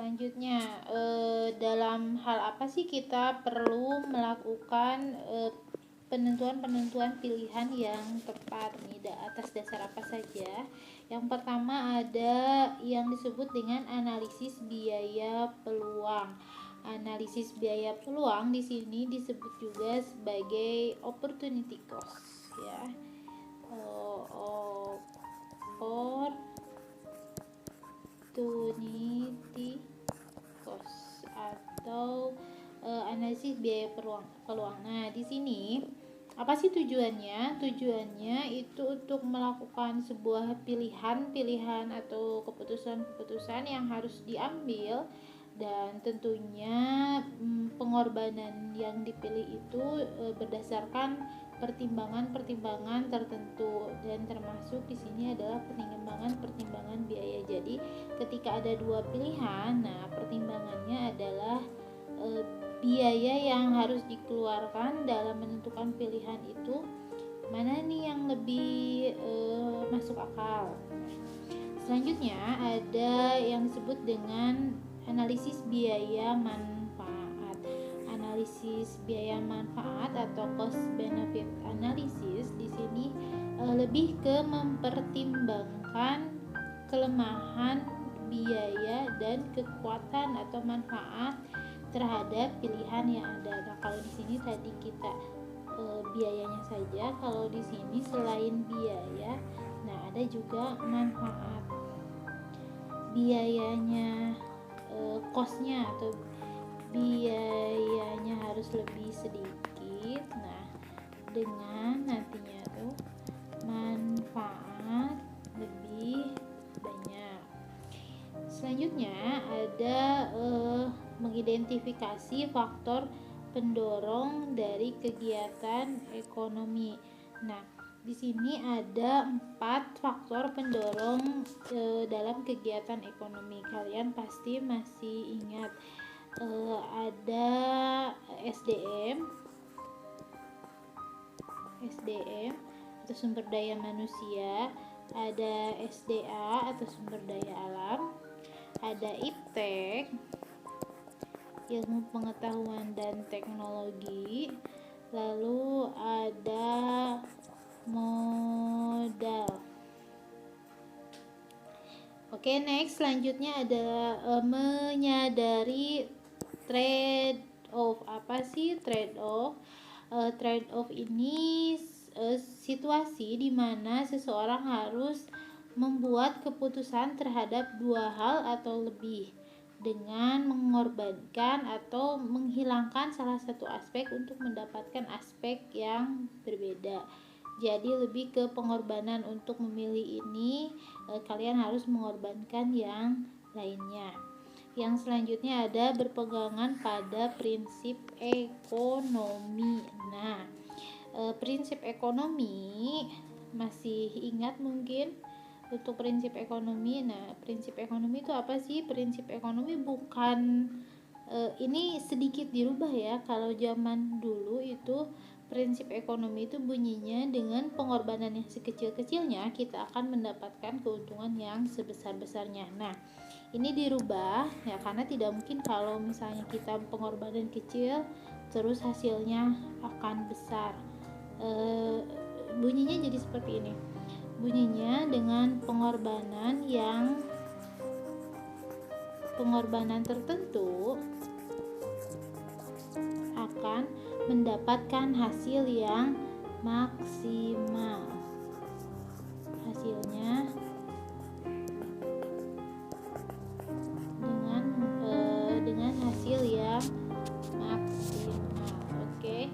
selanjutnya, dalam hal apa sih kita perlu melakukan penentuan pilihan yang tepat nih, atas dasar apa saja? Yang pertama ada yang disebut dengan analisis biaya peluang. Analisis biaya peluang di sini disebut juga sebagai opportunity cost, ya. Opportunity cost atau analisis biaya peluang. Nah, di sini apa sih tujuannya? Tujuannya itu untuk melakukan sebuah pilihan atau keputusan yang harus diambil, dan tentunya pengorbanan yang dipilih itu berdasarkan pertimbangan tertentu, dan termasuk di sini adalah pertimbangan biaya. Jadi ketika ada dua pilihan, nah pertimbangannya adalah biaya yang harus dikeluarkan dalam menentukan pilihan itu, mana nih yang lebih masuk akal. Selanjutnya ada yang disebut dengan analisis biaya manfaat. Analisis biaya manfaat atau cost benefit analysis di sini lebih ke mempertimbangkan kelemahan biaya dan kekuatan atau manfaat terhadap pilihan yang ada. Nah, kalau di sini tadi kita biayanya saja, kalau di sini selain biaya, nah ada juga manfaat. Biayanya, costnya atau biayanya harus lebih sedikit, nah dengan nantinya tuh manfaat lebih banyak. Selanjutnya ada mengidentifikasi faktor pendorong dari kegiatan ekonomi. Nah, di sini ada 4 faktor pendorong dalam kegiatan ekonomi. Kalian pasti masih ingat, ada SDM atau sumber daya manusia, ada SDA atau sumber daya alam, ada iptek, ilmu pengetahuan dan teknologi, lalu ada modal. Oke, next selanjutnya ada menyadari trade off. Apa sih trade off? Trade off ini situasi di mana seseorang harus membuat keputusan terhadap dua hal atau lebih dengan mengorbankan atau menghilangkan salah satu aspek untuk mendapatkan aspek yang berbeda. Jadi lebih ke pengorbanan untuk memilih ini, kalian harus mengorbankan yang lainnya. Yang selanjutnya ada berpegangan pada prinsip ekonomi. Nah, prinsip ekonomi masih ingat mungkin untuk prinsip ekonomi. Nah, prinsip ekonomi itu apa sih? Prinsip ekonomi bukan ini sedikit dirubah ya. Kalau zaman dulu itu prinsip ekonomi itu bunyinya dengan pengorbanan yang sekecil-kecilnya kita akan mendapatkan keuntungan yang sebesar-besarnya. Nah, ini dirubah ya, karena tidak mungkin kalau misalnya kita pengorbanan kecil terus hasilnya akan besar. Bunyinya jadi seperti ini. Bunyinya dengan pengorbanan tertentu akan mendapatkan hasil yang maksimal. Hasilnya dengan hasil yang maksimal. Oke.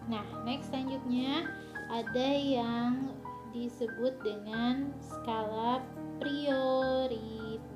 Nah, next selanjutnya ada yang disebut dengan skala prioritas.